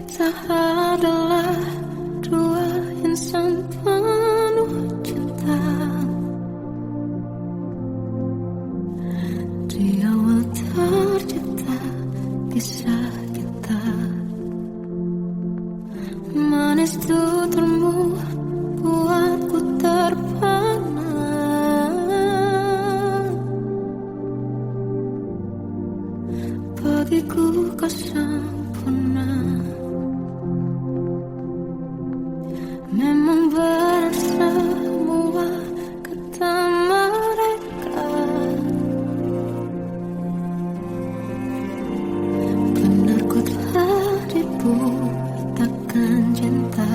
Kita adalah dua insan penuh cinta. Di awal tercipta kisah kita, manis tuturmu buatku terpana. Bagiku kau sempurna. Memang benar semua kata mereka, benar ku telah dibutakan cinta.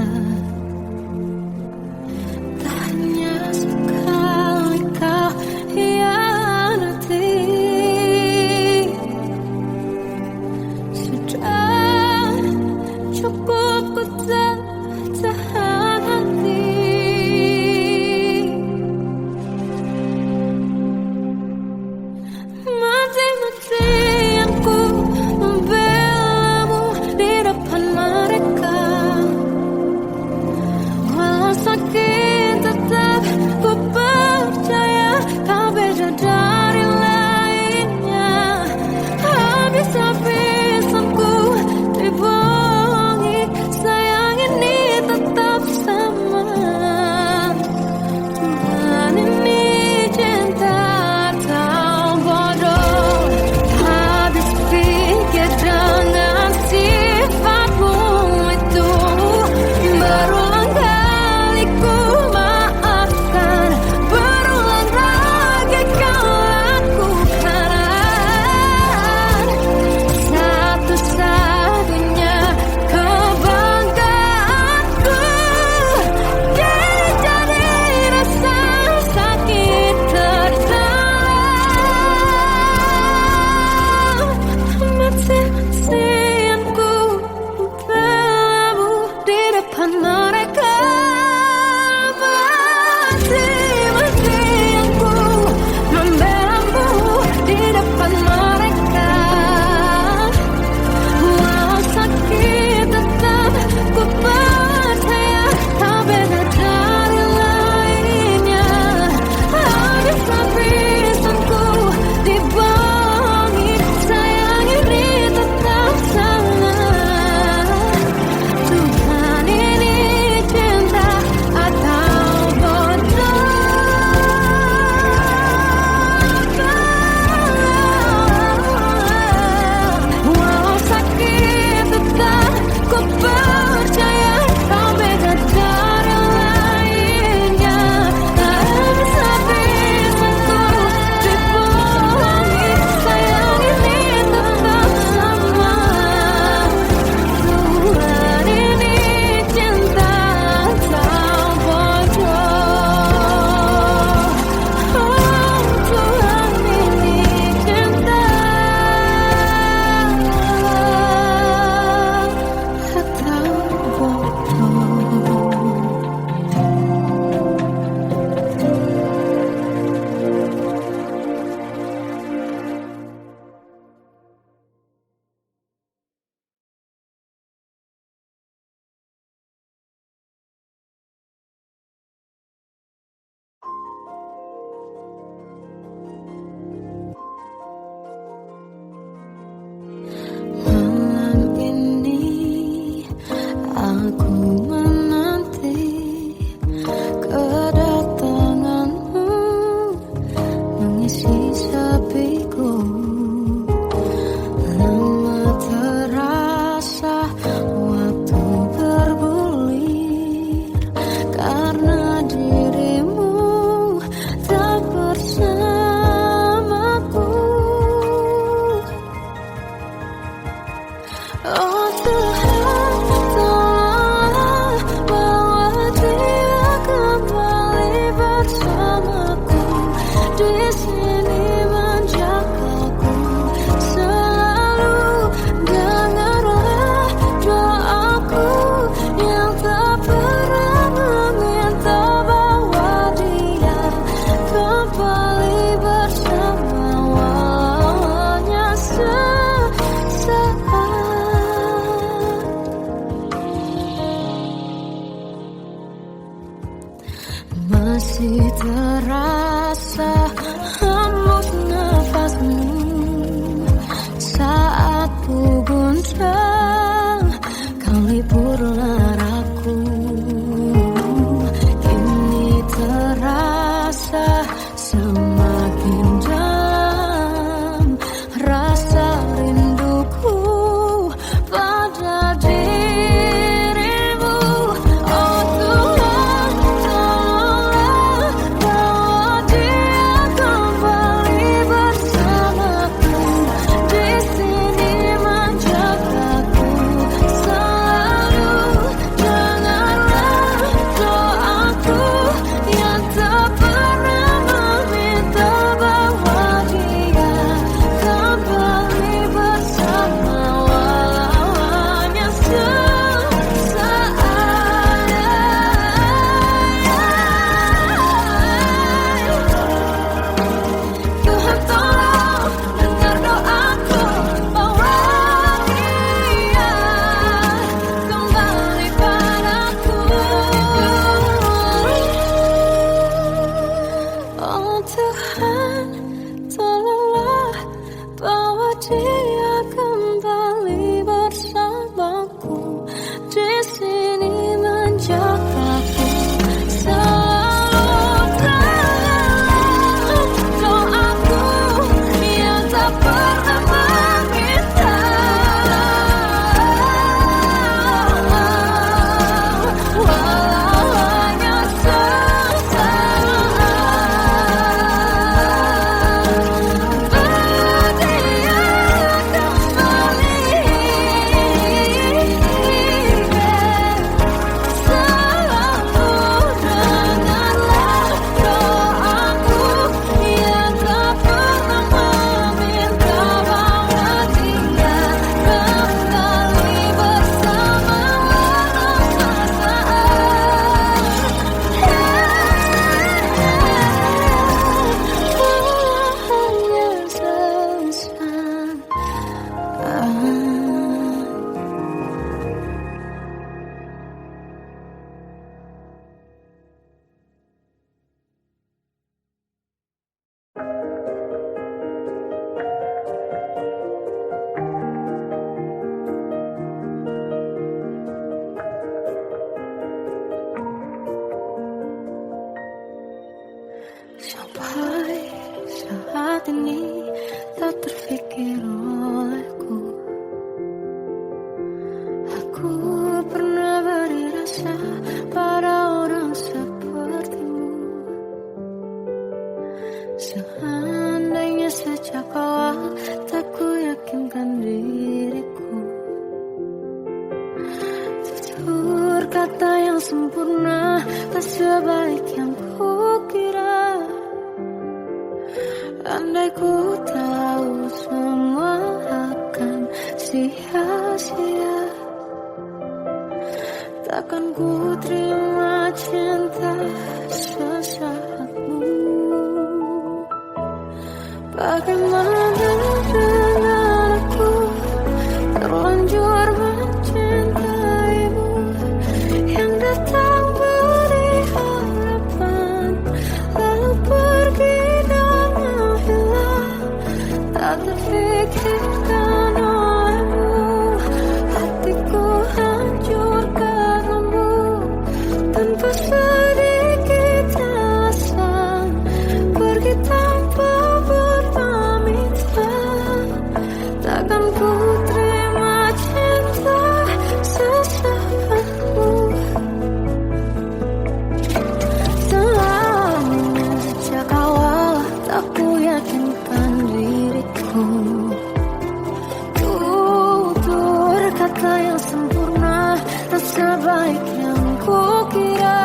Tak hanya sekali kau hianati, sudah tak terfikir olehku. Aku pernah beri rasa pada orang sepertimu. Seandainya sejak awal tak ku yakinkan diriku. Tutur kata yang sempurna tak sebaik yang kukira. Andai ku tahu semua akan sia-sia, takkan ku terima cinta sesaatmu. Bagaimana dengan aku terlanjur mencintaimu, yang datang beri harapan lalu pergi dan menghilang. Tak terfikirkan olehmu, hatiku hancur karenamu. Tanpa sedikit alasan pergi tanpa berpamitan. Takkan ku terima cinta sesaatmu. Selamanya sejak awal tak ku yakinkan diriku. Tutur kata yang sempurna tak sebaik yang kukira.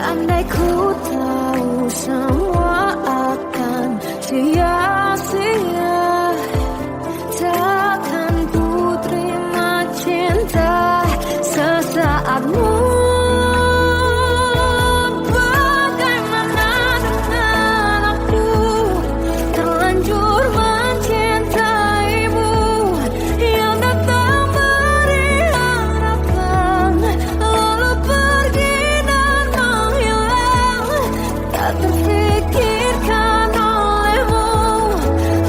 Andai ku tahu semua akan sia-sia, takkan ku terima cinta sesaatmu. Bagaimana dengan aku terlanjur mencintaimu, yang datang beri harapan lalu pergi dan menghilang. Tak terfikirkan olehmu,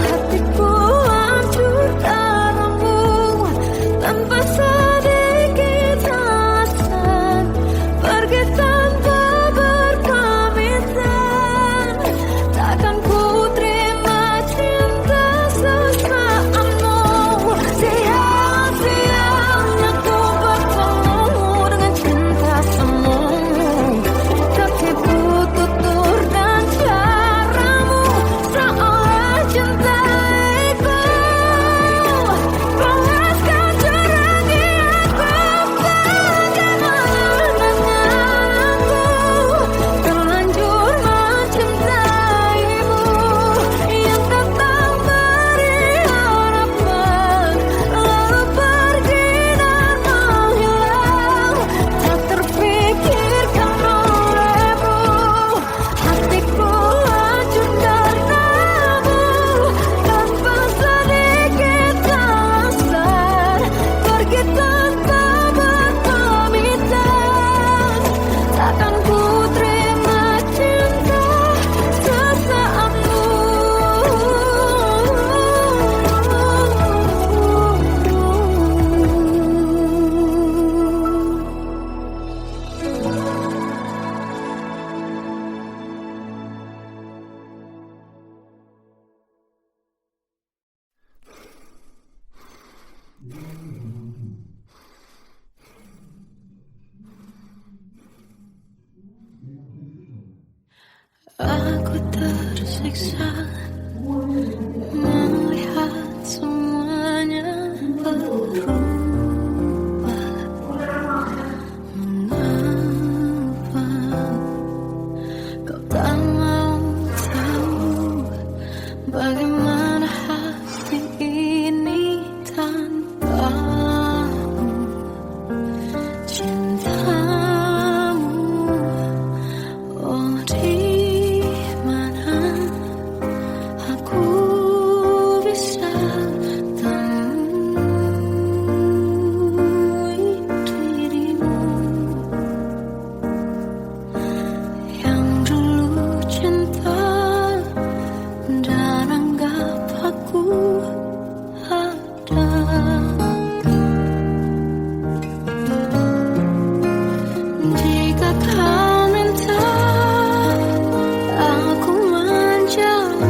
hatiku hancur karenamu. Tanpa sedikit alasan pergi tanpa berpamitan. Takkan ku terima cinta sesaatmu. Sia-sianya ku bertemu dengan cinta semu. Tertipu tutur dan caramu, seolah cintaiku balaskan curang di aku. Bagaimana dengan aku terlanjur mencintaimu, yang datang beri harapan lalu pergi dan menghilang. Tak terfikirkan olehmu, hatiku hancur karenamu. Tanpa sedikit alasan pergi tanpa berpamitan. Takkan ku terima cinta sesaatmu. Aku tersiksa melihat semuanya berubah. Mengapa kau tak mau tahu bagaimana hati ini tanpamu? Cintamu, oh di mana aku bisa temui dirimu, yang dulu cinta dan anggap aku ada. Jika kau minta aku menjauh,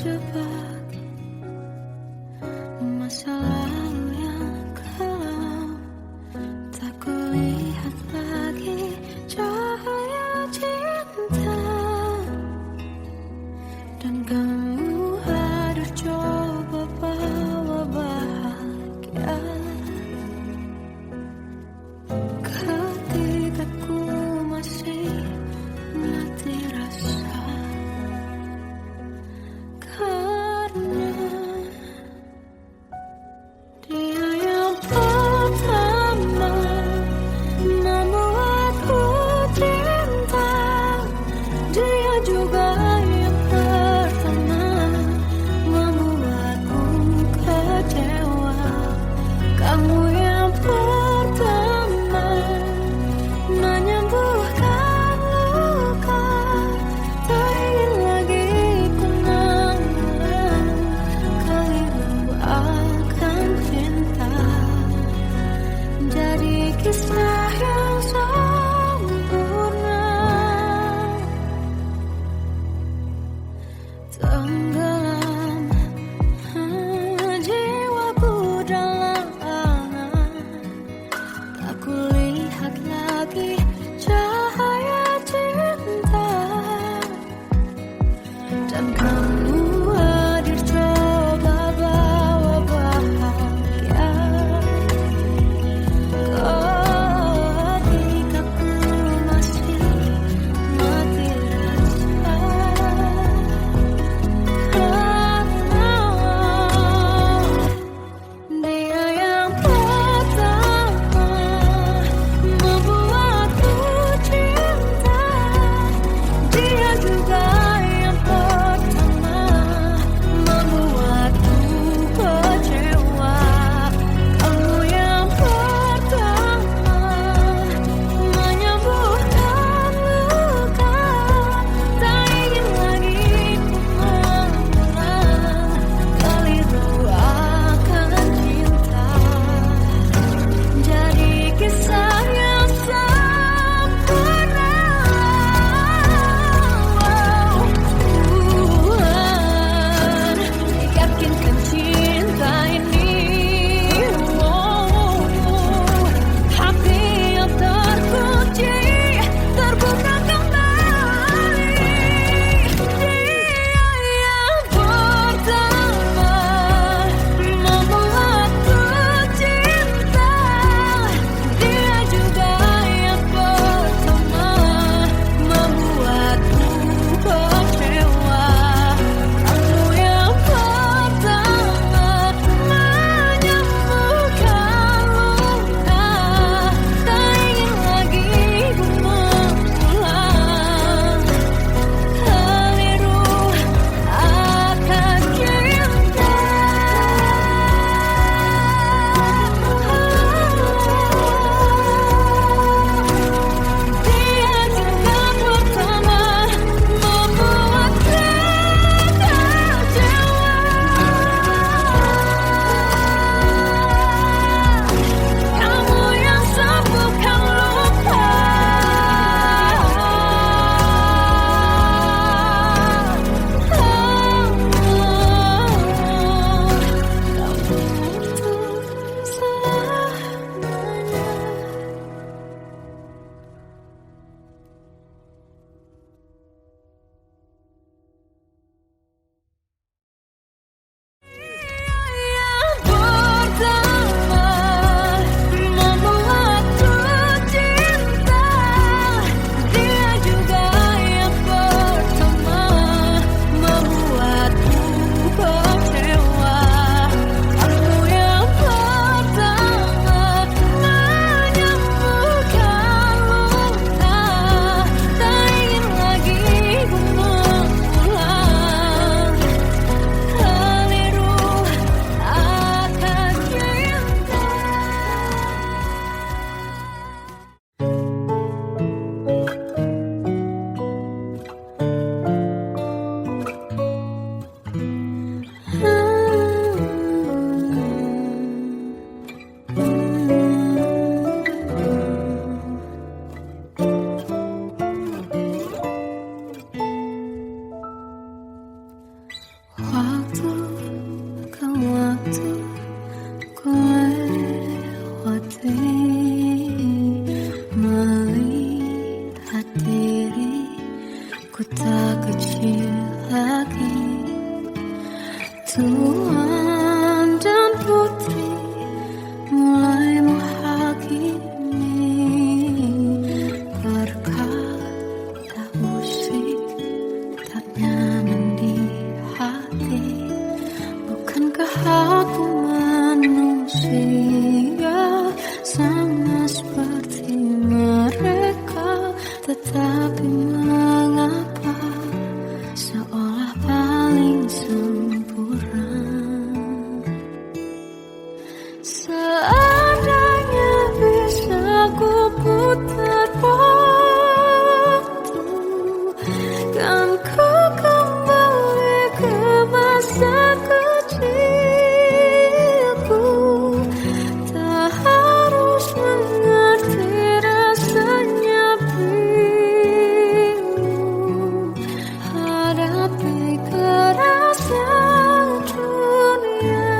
terjebak masa lalu yang kelam. Tak kulihat lagi cahaya cinta, dan kamu hadir coba bawa bahagia. Ketika ku masih mati rasa, putar waktu, kan ku kembali ke masa kecilku. Tak harus mengerti rasanya bingung hadapi kerasnya dunia.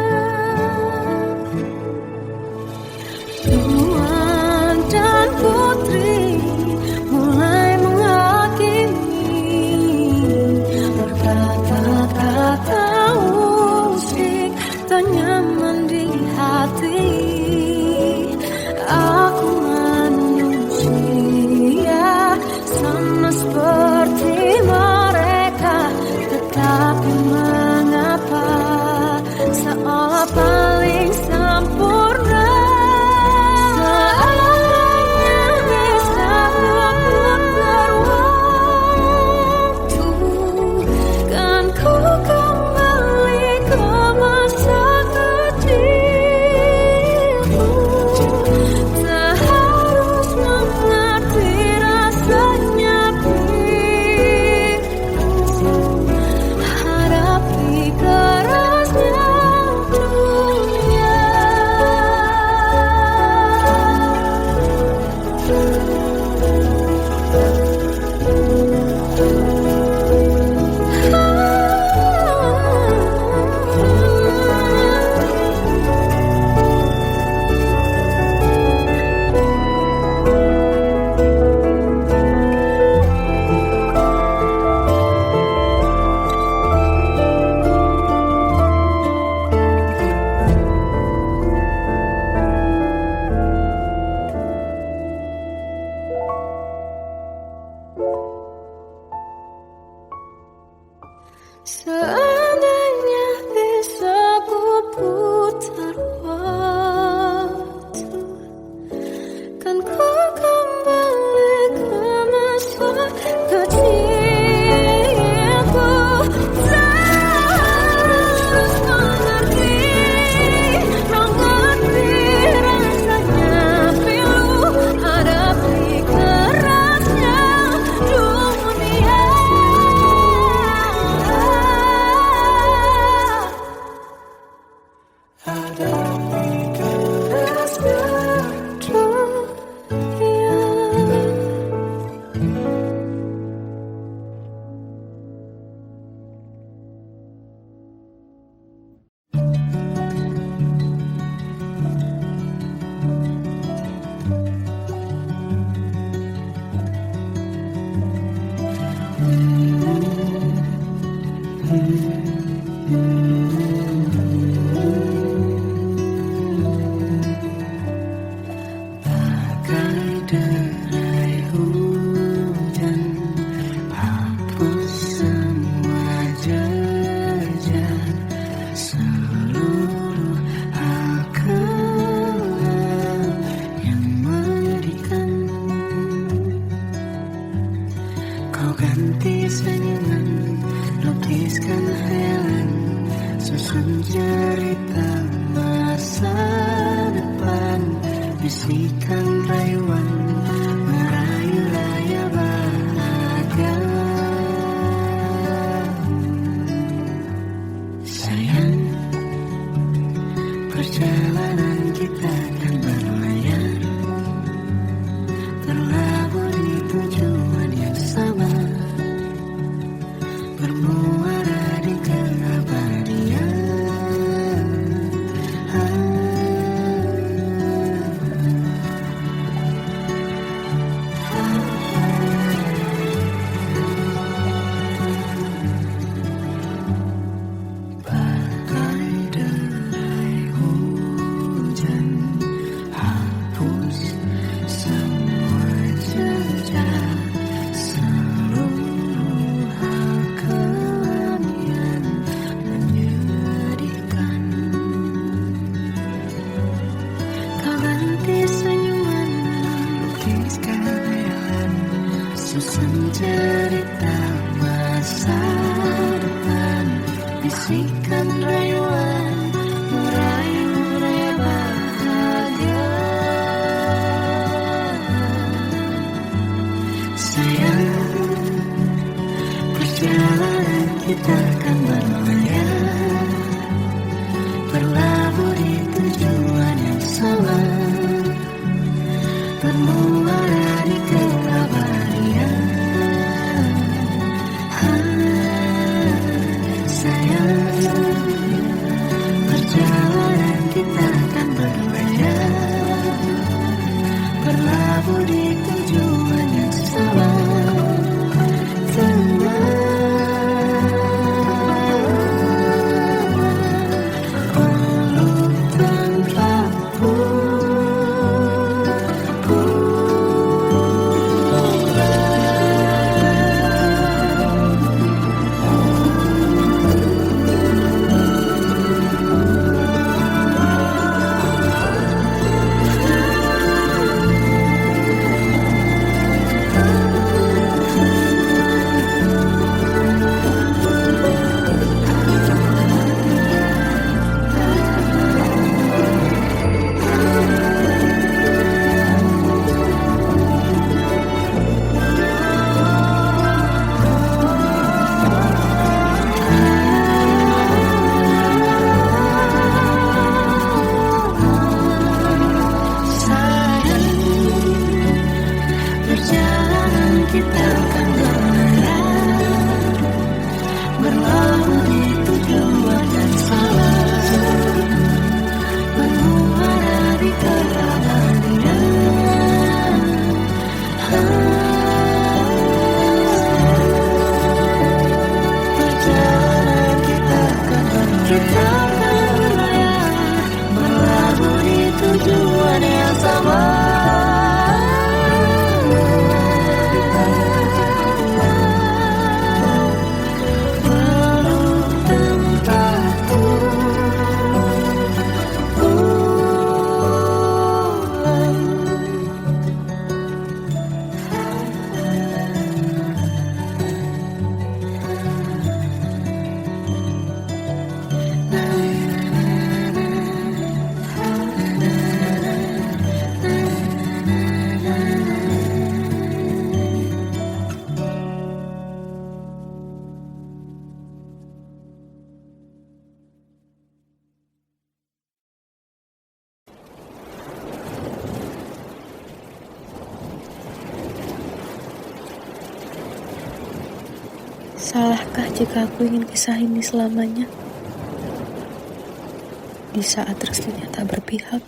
Tuan dan putri mulai menghakimi, berkata-kata usik tak nyaman di hati. Aku manusia sama seperti mereka, tetapi mengapa seolah paling sempurna. Seandainya bisa memutar waktu, kan ku kembali ke masa kecilku. Tak harus mengerti rasanya bingung hadapi kerasnya dunia. Seandainya bisa ku putar waktu, kan ku kembali ke masa kecilku. Tak harus mengerti rasanya pilu hadapi kerasnya dunia. Hadapi kerasnya dunia. Bagai derai hujan, hapus semua jejak, seluruh hal kelam yang menyedihkan. Kau ganti senyuman, lukiskan hayalan, susun cerita masa depan, bisikan rayuan, merayu raya bahagia. Sayang, perjalanan kita akan berlayar, terlabur di tujuan yang sama, bermuara di keabadian. Susun cerita masa depan, bisikan rayuan, merayu raya bahagia. Sayang, perjalanan kita akan berlayar, berlabuh di tujuan yang sama, bermuara di keabadian. Sayang, perjalanan kita akan berlayar, berlabuh di tujuan yang sama. Kita akan berlayar, berlabuh di tujuan yang sama, bermuara di keabadian. Perjalanan kita akan berlayar, berlabuh di tujuan yang sama. Salahkah jika aku ingin kisah ini selamanya? Di saat restunya tak berpihak,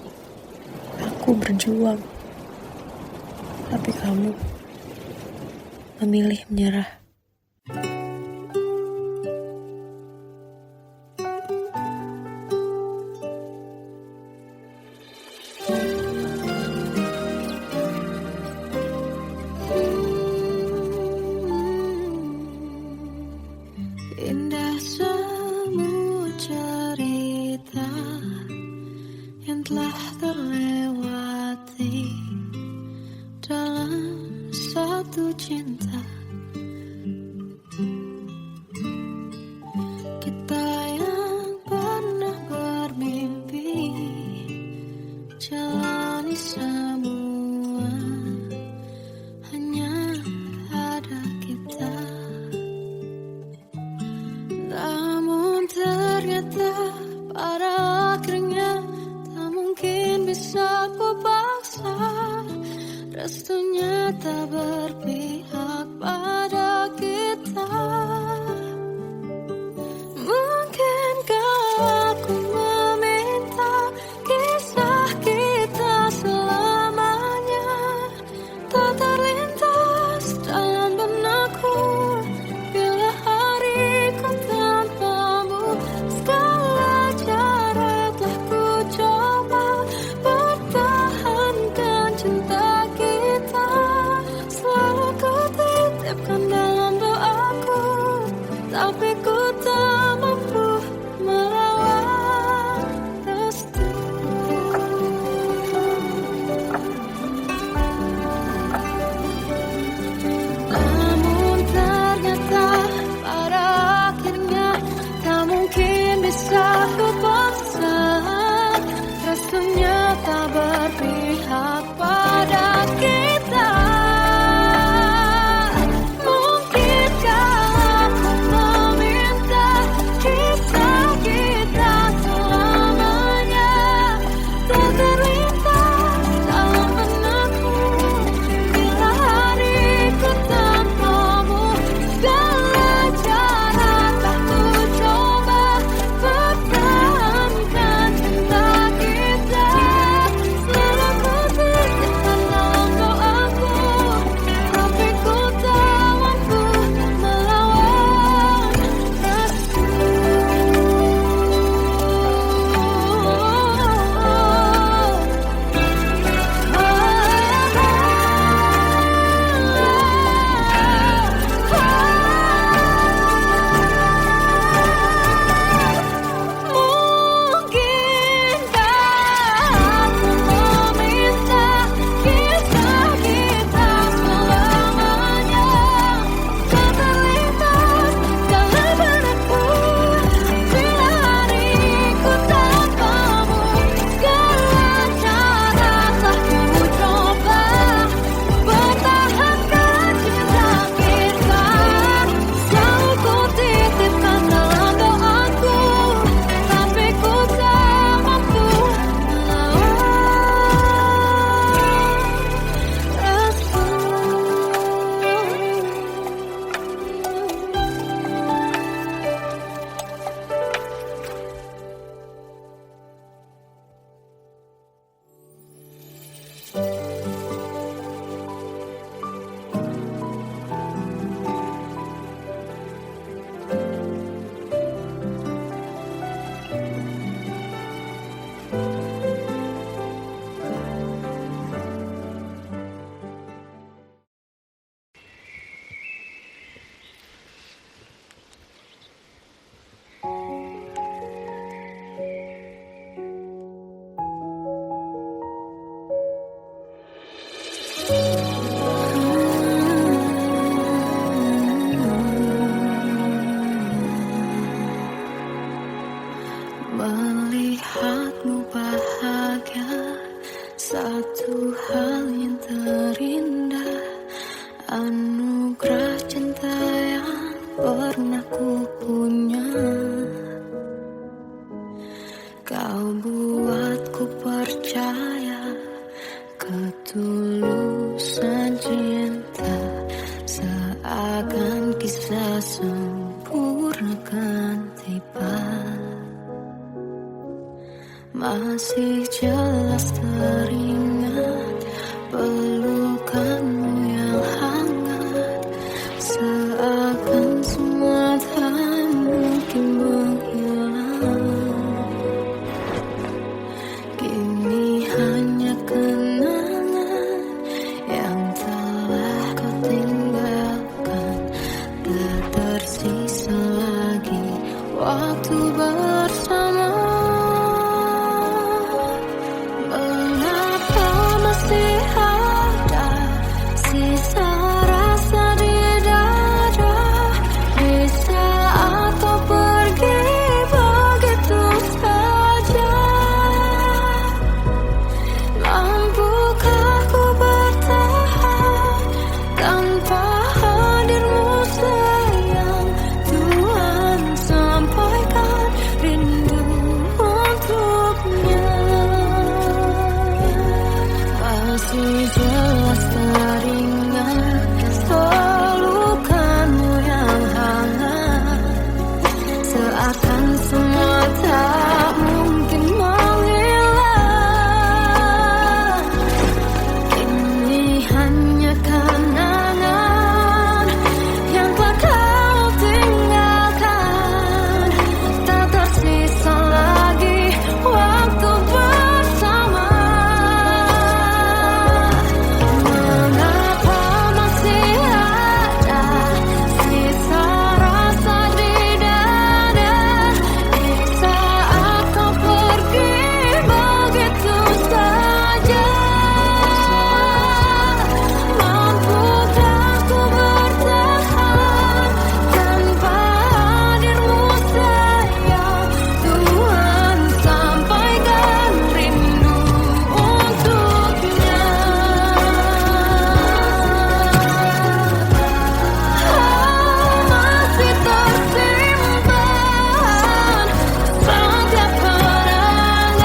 aku berjuang. Tapi kamu memilih menyerah. Indah semua cerita yang telah terlewati dalam satu cinta. Kita yang pernah bermimpi jalani semua, hanya ada kita. Namun ternyata pada akhirnya tak mungkin bisa ku paksa. Restunya tak berpihak pada kita. Mungkinkah aku meminta kisah kita selamanya tak terlintas dalam benakku bila hariku tanpamu. Segala cara telah ku coba pertahankan cinta kita, selalu ku titipkan dalam Anugerah cinta yang pernah ku punya, kau buatku percaya ketulusan cinta, seakan kisah sempurna kan tiba. Masih jelas teringat pelukanmu yang hangat, seakan semua tak mungkin menghilang. Kini hanya kenangan yang telah kau tinggalkan, tak tersisa lagi waktu bersama. Mengapa masih ada sisa rasa di dada, di saat kau pergi begitu saja? Mampukah ku bertahan tanpa hadirmu sayang? Tuhan sampaikan rindu untuknya. Masih jelas teringat pelukanmu yang hangat, seakan semua tak mungkin menghilang. Ini hanya kenangan yang telah kau tinggalkan, tak tersisa lagi waktu bersama. Mengapa masih ada sisa rasa di dada, di saat kau pergi begitu saja? Mampukah ku bertahan tanpa hadirmu sayang? Tuhan sampaikan rindu untuknya. Masih tersimpan setiap kenangan,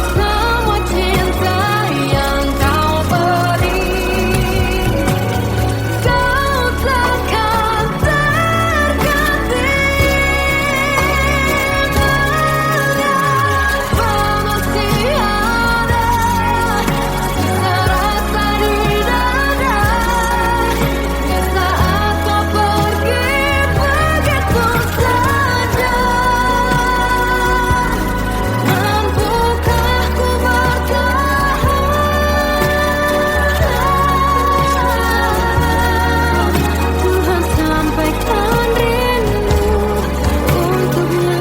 semua cinta yang kau beri. Kau takkan terganti. Mengapa masih ada sisa rasa di dada, di saat kau pergi begitu saja? Mampukah ku bertahan? Tuhan sampaikan rindu untuknya.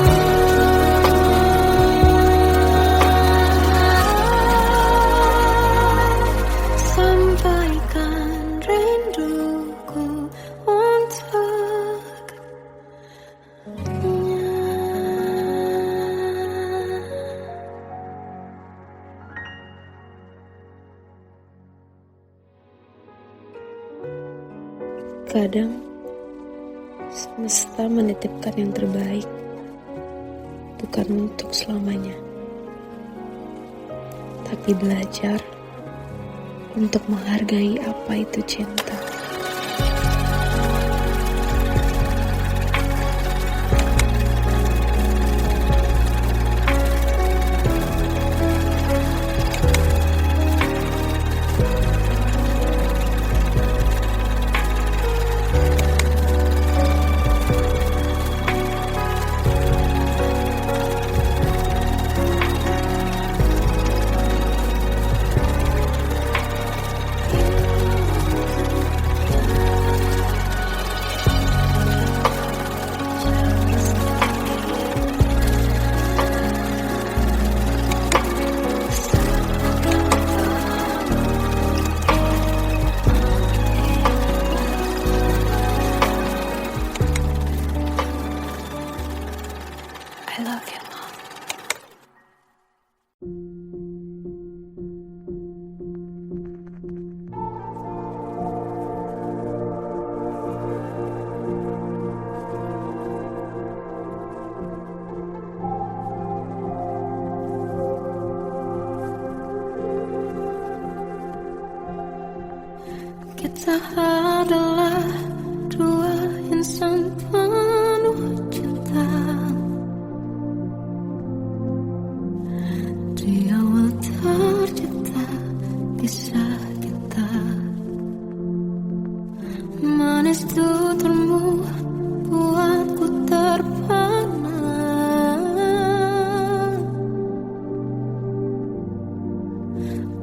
Sampaikan rinduku untuknya. Kadang semesta menitipkan yang terbaik, bukan untuk selamanya, tapi belajar untuk menghargai apa itu cinta. Kita adalah dua insan penuh cinta. Di awal tercipta kisah kita. Manis tuturmu buatku terpana.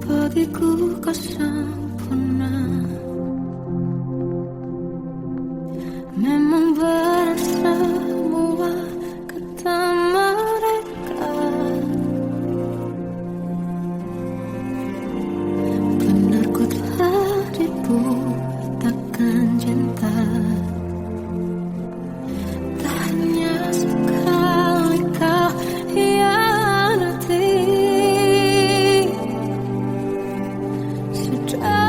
Bagiku kau sempurna. Memang berat semua kata mereka. Benar ku telah dibuatakan cinta. Tak hanya sekali kau hianati. Sudah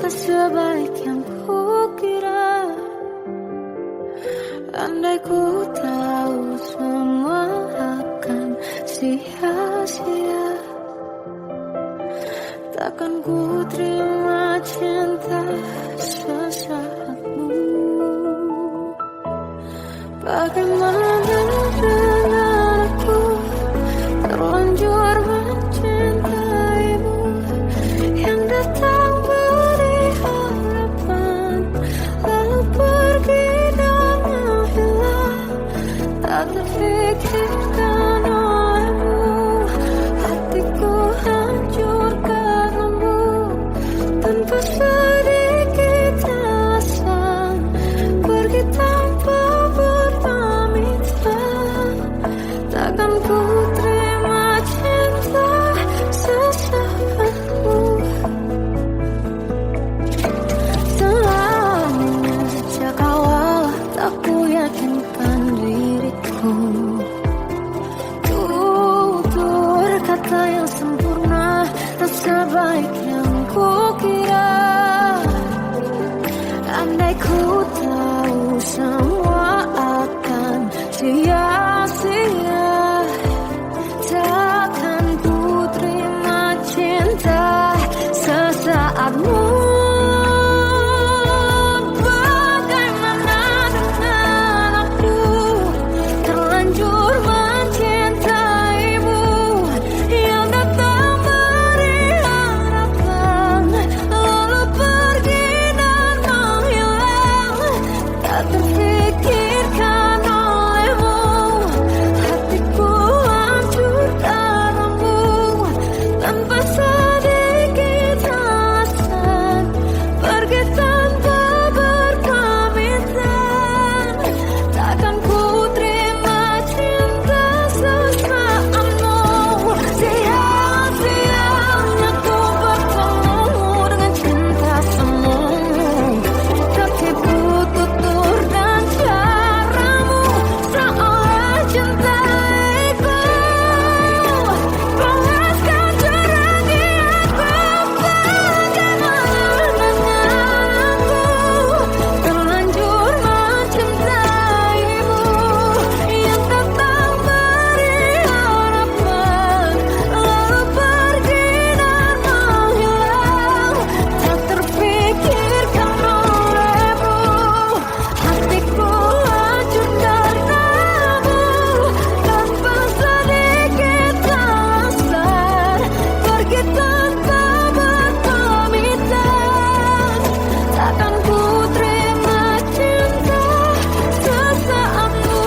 tak sebaik yang kukira. Andai ku tahu semua akan sia-sia, takkan ku terima cinta sesaatmu. Bagaimana dengan aku terlanjur mencintaimu, yang datang beri harapan lalu pergi dan menghilang. Tak terfikirkan olehmu, hatiku hancur karenamu. Tanpa sedikit alasan pergi tanpa berpamitan. Takkan ku terima cinta sesaatmu. Selama sejak awal tak ku yakinkan diriku, tutur kata yang sempurna tak sebaik yang kukira. Andai ku tahu semua akan sia-sia, takkan ku terima cinta sesaatmu. Bagaimana dengan aku terlanjur mencintaimu, yang datang beri harapan lalu pergi dan menghilang. Tak terfikirkan olehmu, hatiku hancur karenamu. Tanpa sedikit alasan pergi tanpa berpamitan. Takkan ku terima cinta sesaatmu. Sia-sianya ku bertemu dengan cinta semu, tertipu tutur dan caramu seolah cintaiku. Panaskan cerangi aku. Bagaimana dengan aku terlanjur mencintaimu, yang datang beri harapan lalu pergi dan menghilang. Tak terfikirkan olehmu, hatiku hancur karenamu. Tanpa sedikit alasan pergi tanpa berpamitan. Takkan ku terima cinta sesaatmu.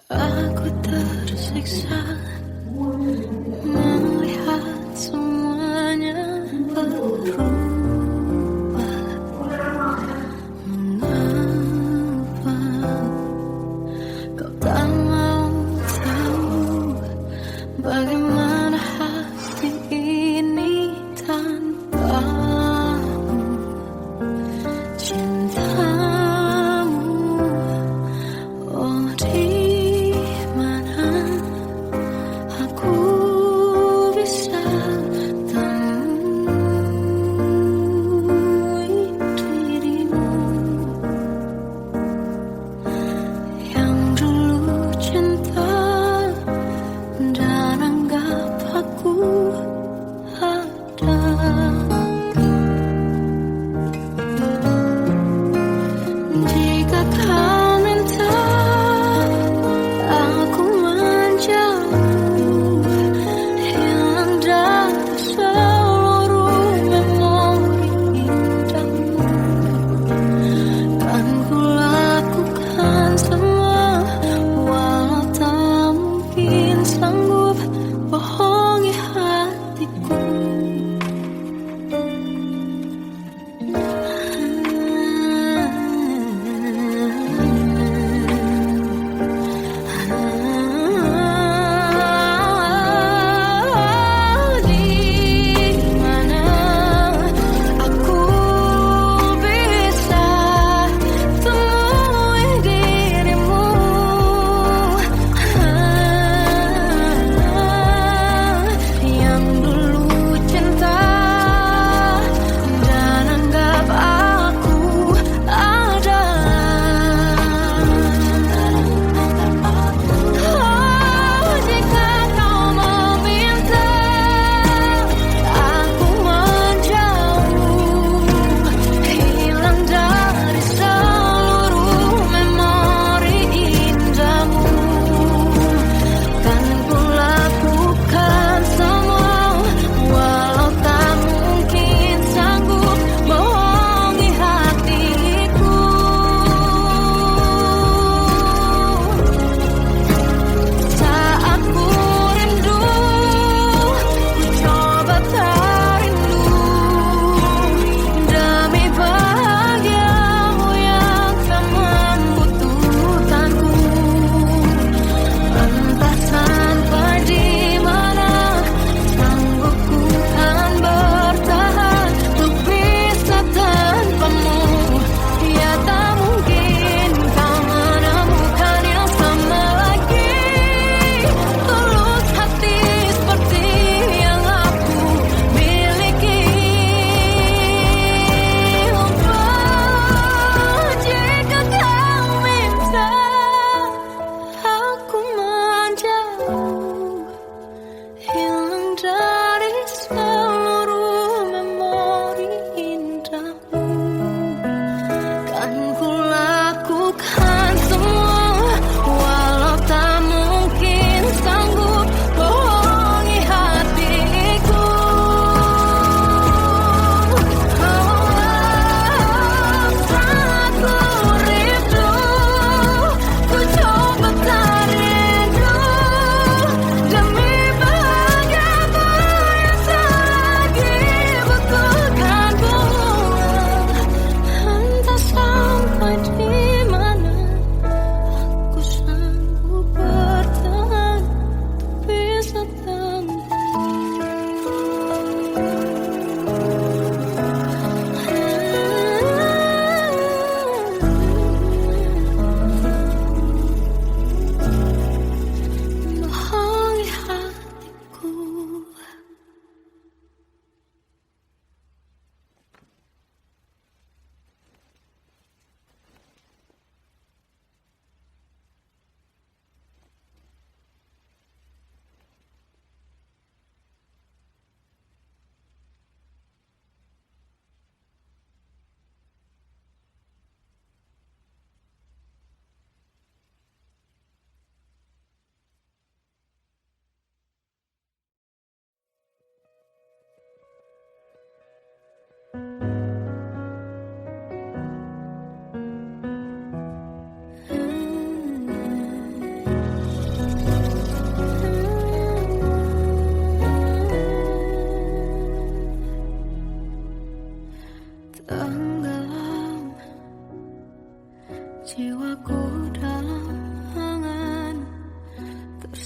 Aku tersiksa melihat semuanya berubah. Mengapa kau tak mau tahu bagaimana hati ini tanpamu? Cintamu, oh di mana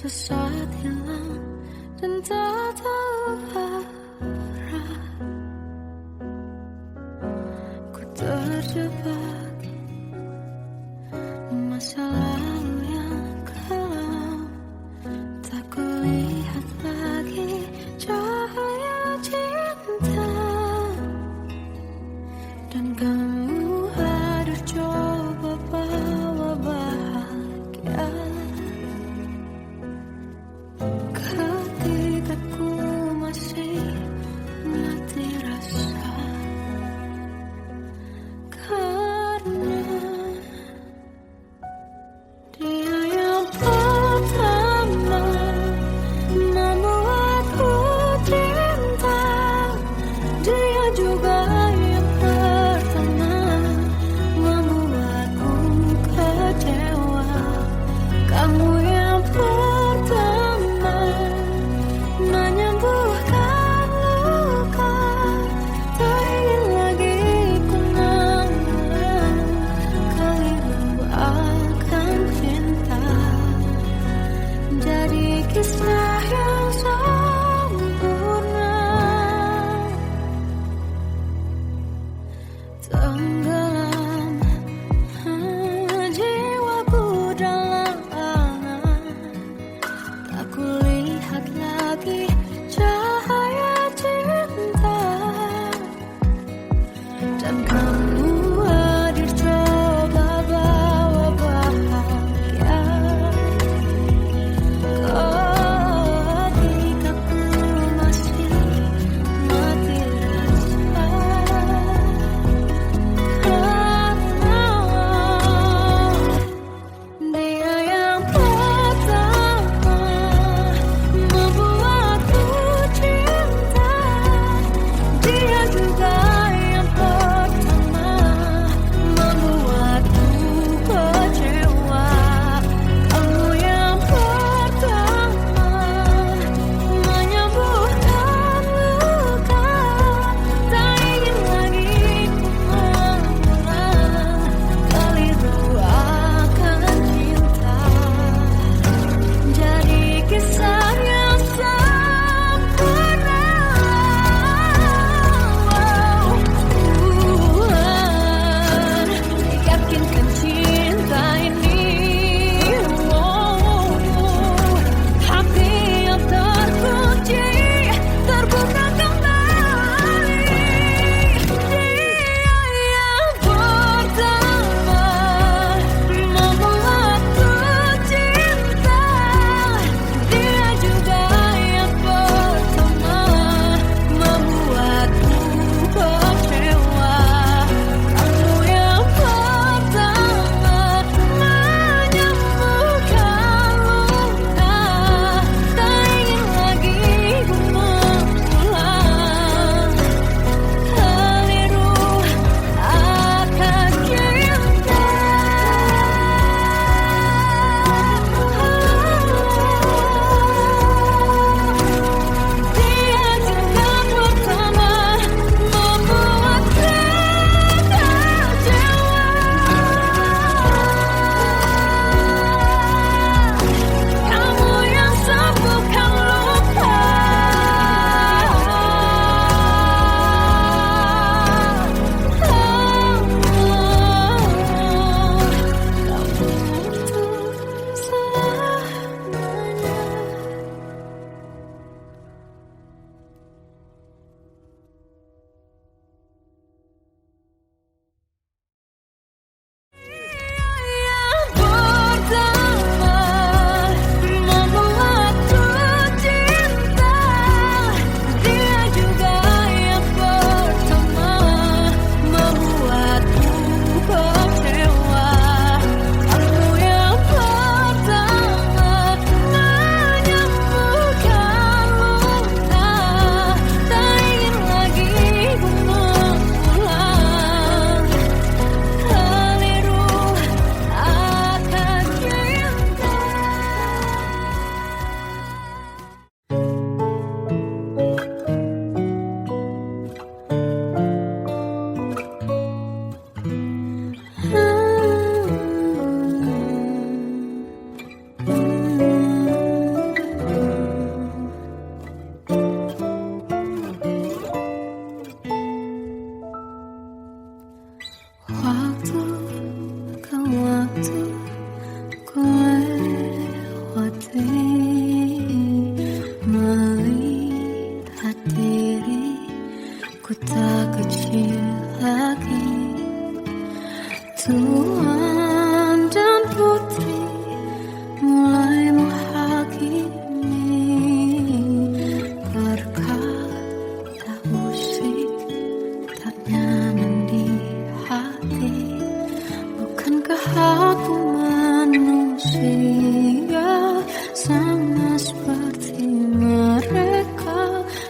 saat hilang dan tak tahu arah. Ku terjebak masa lalu yang kelam, tak kulihat lagi cahaya cinta. Dan kamu hadir coba bawa bahagia ketika ku masih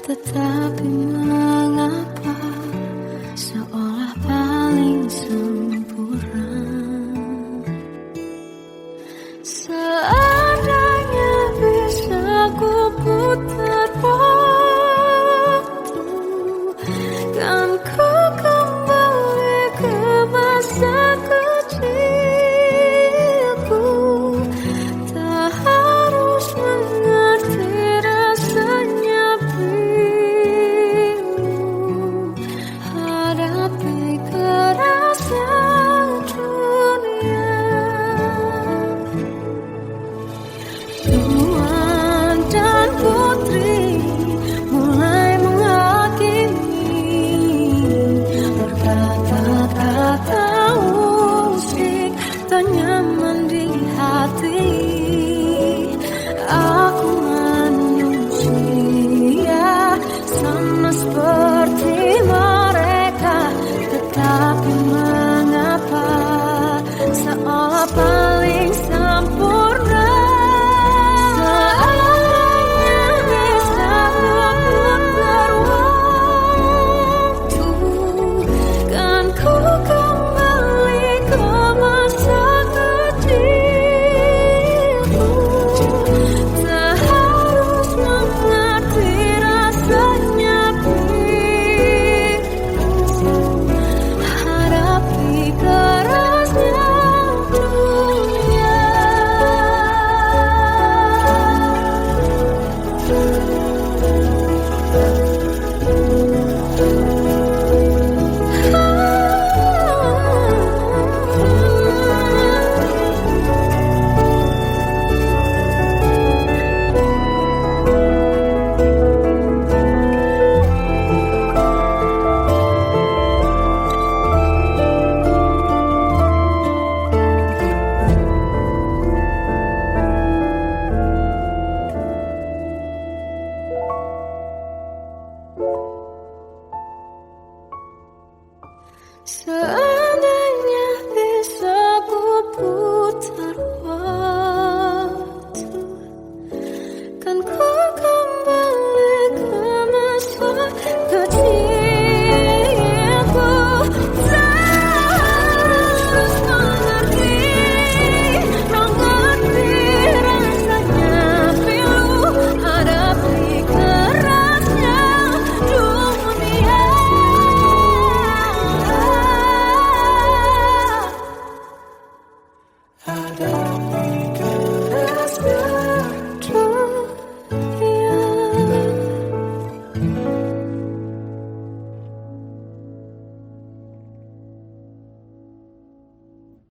Tetapi mengapa seolah paling sempurna? Seandainya bisa ku putar waktu, kan ku kembali ke masa kecilku. Tak harus mengerti rasanya bingung hadapi kerasnya dunia. Tuan dan putri mulai menghakimi, berkata-kata usik tak nyaman di hati. Aku manusia sama seperti mereka, tetapi mengapa seolah paling sempurna? Seandainya bisa memutar waktu, kan ku kembali ke masa kecilku. Tak harus mengerti rasanya bingung hadapi kerasnya dunia.